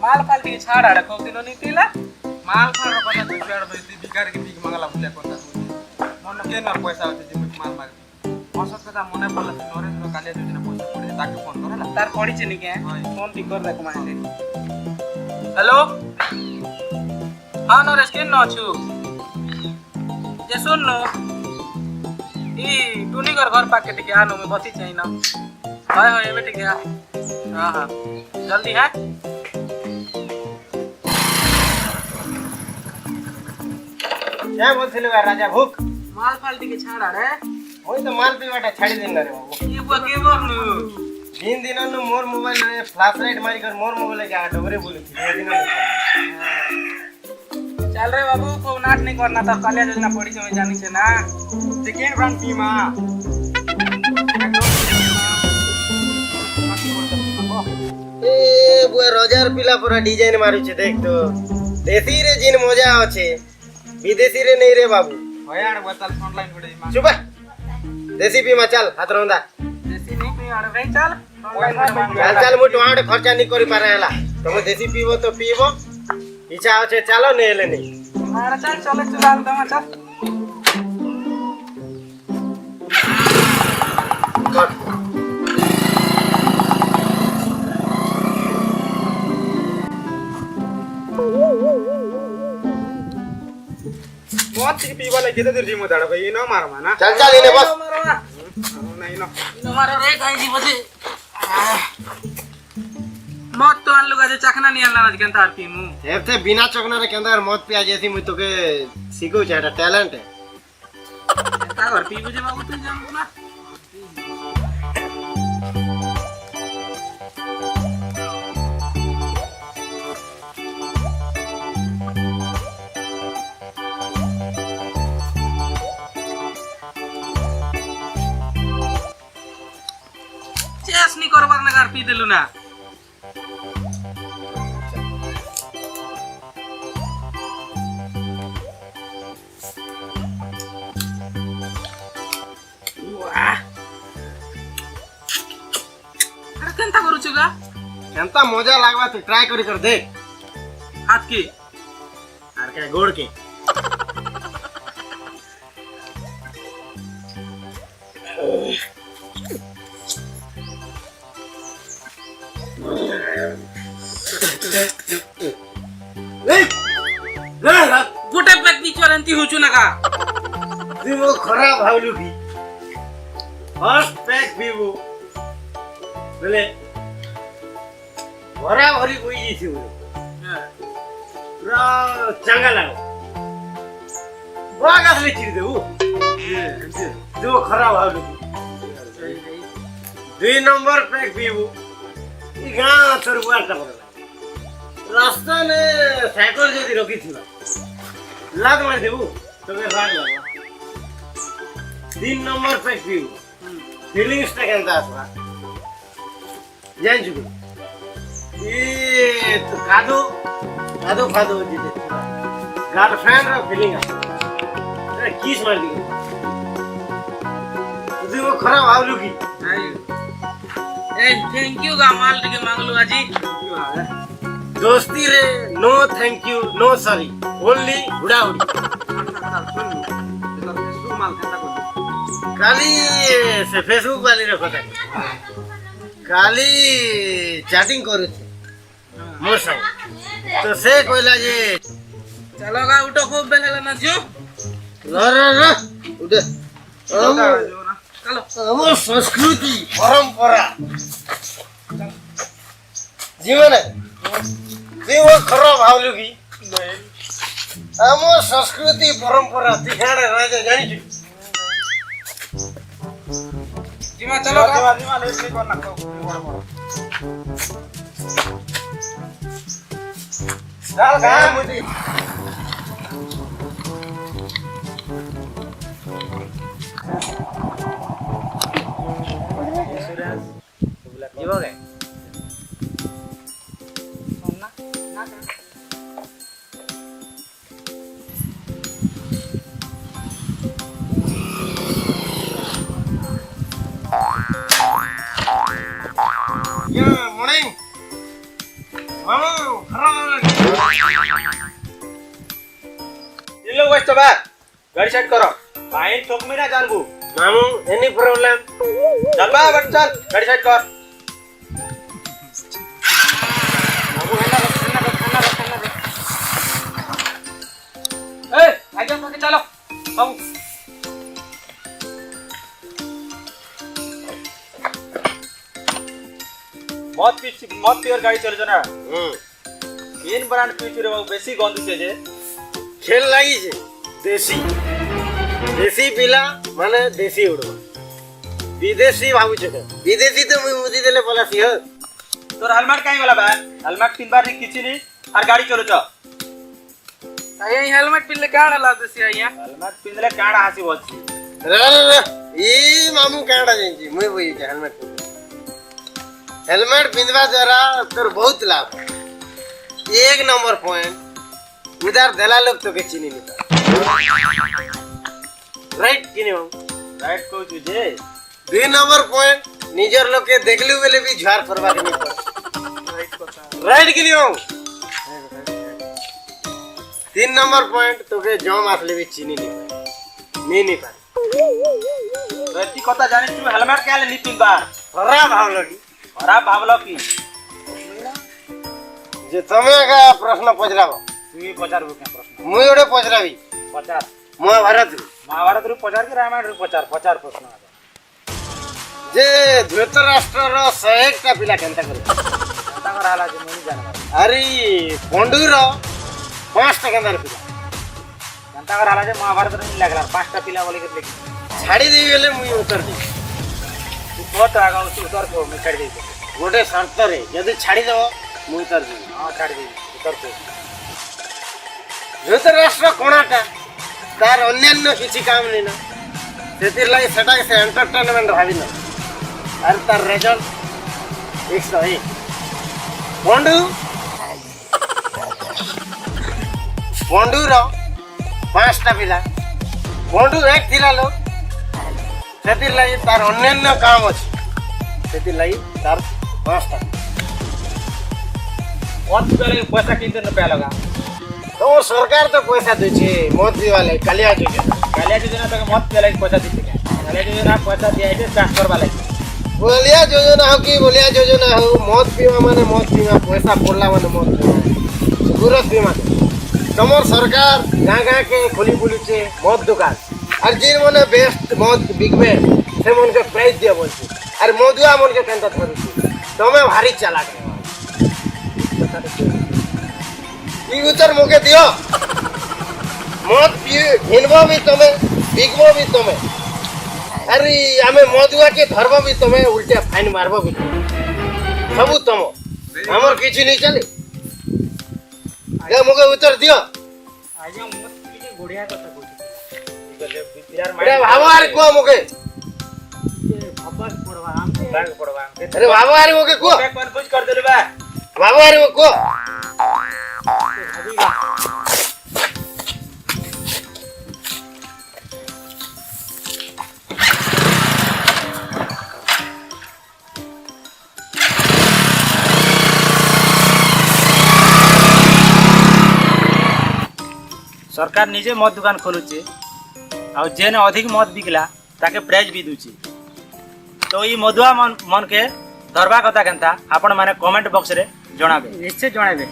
माल फाल T छाड़ आड़ को दिनो नी तिला माल फाल कथा तो पेड़ बजती बिकार के बिक मंगला बुले कथा मन के न पैसा होते जे माल मार मसत कथा मने पड़ला नरेंद्र कालिया दिन पैसा पड़े ताके फोन कर हला तार पड़ी छे नी के फोन टी कर दे माने हेलो हां नरेश के न छु जे सुन न ई टूनी घर पाके टिके आनो में बसी चाहिए ना हाय हाय एबे टिके हां हां जल्दी है क्या बोलथिल राजा भूख माल फाल टिके छाड़ा रे ओई तो माल पीवाटा छाड़ी दिन रे बाबू ये बके बोलनु दिन दिन न मोर मोबाइल रे फ्लैश लाइट मारी कर मोर मोबाइल के आ डोगरे बोले थी दिन चल रे बाबू को नाट नहीं करना तो कालिया योजना पड़ी से मैं जानी से ना सेकंड राउंड टीमा ए बुआ रोजार पिला पूरा डिजाइन मारू छे देख तो देसी रे जिन मजा আছে विदेशी रे नहीं रे बाबू भयाड़ बताल ऑनलाइन पड़े मा चुप देसी पीमा चल हाथ रोंदा जैसी नहीं पी आड़े भाई चल चल चल मुट वाडे खर्चा नहीं करी पारे हला तुम देसी पीबो तो पीबो इच्छा আছে चलो नहीं ले नहीं मारा चल चले चला दम चल मत की पीवा ले केते देर जिमो दाड़ा भाई न मारमा ना चल चल इने बस नहीं न मारो रे काई जी बसे मत तो आन लोग आज चखना नहीं आनला आज केंता आरती मु हेते बिना चकना रे केंदा मत पिया जैसी मुई तोके सिखौ छ एटा टैलेंट है का घर पी बुझे बाबू तू जान ना चेस नहीं करबार ना घर पी देलु ना केंता करू छुगा केंता मजा लागबा तू ट्राई करी कर देख हाथ की आर के गोड़ के गोटे पैक नी चरंती होचु नका वो खराब हावलू भी फर्स्ट पैक भी वो बोले भरा भरी कोई जी थी वो पूरा चंगा लगा बड़ा का ले चिर दे वो जो खराब हावलू दुई नंबर पैक भी वो ई गां चरबुआ का रास्ता ने साइकिल जदी रखी थी लाद मार देबू तबे भाग लगा 3 नंबर पे पीऊ फीलिंग्स टा केंता आसला जान जुगु ए तो कादो जीते गर्लफ्रेंड रो फीलिंग अरे किस मार दी तुझे वो खराब आवलू की ए थैंक यू गा माल टिके मांगलू आजी दोस्ती रे no thank you no sorry only हुडाहुडी काली से फेसबुक वाली रे पता काली चैटिंग करू छे मोर संग तो से कोइला जे चलो गा उठो खूब बेला ना जो र उठे चलो हमर संस्कृति परंपरा जीवन जीव खराब हावलू की हमर संस्कृति परंपरा तिहाड़े राजा जानी छी जीवा चलो गा जीवा ले से कोन ना को डाल गा मुदी जीवा गए ना ना Yeah, morning. मामू खराब इन लोग बस बा गाड़ी सेट करो फाइन ठोक में ना जानबू मामू एनी प्रॉब्लम चल बा बट चल गाड़ी सेट कर बाबू खाना ए आगे करके चलो बाबू मत पियर गाड़ी चले ना इन ब्रांड पिछु रे बेसी गंदू छे जे खेल लागी छे देसी देसी पिला माने देसी उड़वा विदेशी भाबू छे विदेशी तो मुई मुदी देले पलासी हो तोर हेलमेट काई वाला बा हेलमेट 3 बार नहीं किछि नहीं और गाड़ी चलो छ आया हेलमेट पिनले काडा लागदसी आया हेलमेट पिनले काडा हासी बची रे ई मामू काडा जेंची मुई बोई हेलमेट हेलमेट पिंदवा द्वारा तोर बहुत लाभ एक नंबर पॉइंट उधर दला लोग तो के चीनी नहीं राइट किने हम राइट को तुझे 2 नंबर पॉइंट निजर लोग के देखलू बेले भी झार करवा के नहीं पड़ राइट किने हम 3 नंबर पॉइंट तो के जम आसले भी चीनी नहीं पाए रति कथा जानि तू हेलमेट काले नी पिन बार खराब भाव लगी खराब भावलो की जे तमे का प्रश्न पचराबो तू ही पचार के प्रश्न मुई ओडे पचराबी पचार महाभारत महाभारत रु पचार के रामायण रु पचार प्रश्न जे धृतराष्ट्र रो 101 टा पिला केनता करे केनता कराला जे मुनी जानबा अरे पंडुर 5 टा केनता पिला केनता कराला जे महाभारत रु लागला 5 टा पिला बोले के लेके छाड़ी देई गेले मुई उतर दी तू बहुत आगा उतर को मैं छाड़ दे गोटे शर्त रे यदि छाड़ी देबो मुई उतर दी हां छाड़ दे उतर को धृतराष्ट्र कोणाटा तार अन्यान्य किछि काम नहीं ना सेतिर लागि सेटा के एंटरटेनमेंट भाबी ना अरे तार रिजल्ट 101 पंडु रो 5 टा पिला पंडु एक थिला लो सेतिर लागि तार अन्यान्य काम अछि सेतिर लागि तार 5 टा और पहले पैसा किन दिन पे लगा तो सरकार तो पैसा दे छे मत दिवाले कालिया योजना तक मत पहले पैसा दीते कालिया योजना पैसा दिया है ट्रांसफर वाला बोलिया योजना हो कि बोलिया योजना हो मत बीमा माने मत बीमा पैसा पड़ला माने मत बीमा सूरत बीमा तमर सरकार गाँ के खोली बोली छे मत दुकान और जिन माने बेस्ट मत बिकबे से मन के प्राइस दिया बोलछी और मधुआ मन के केनता धरछी तमे भारी चालाक ई उतर मुके दियो मत घिनबो भी तमे बिकबो भी तमे अरे आमे मधुआ के धरबो भी तमे उल्टा फाइन मारबो भी सबू तम हमर किछि नहीं चले ए मुके उतर दियो आज मत की गुड़िया कथा बोलती अरे भाबो आरे को मुके भबस पड़वा हम अरे भाबो आरे मुके को कन्फ्यूज कर देले बा भाबो आरे को सरकार निजे मद दुकान खोलुचे आ जेने अधिक मद बिकला ताके प्राइज भी दूची तो ई मधुआ मन के धरबा कथा केनता आपण माने कमेंट बॉक्स रे जणाबे निश्चय जणाबे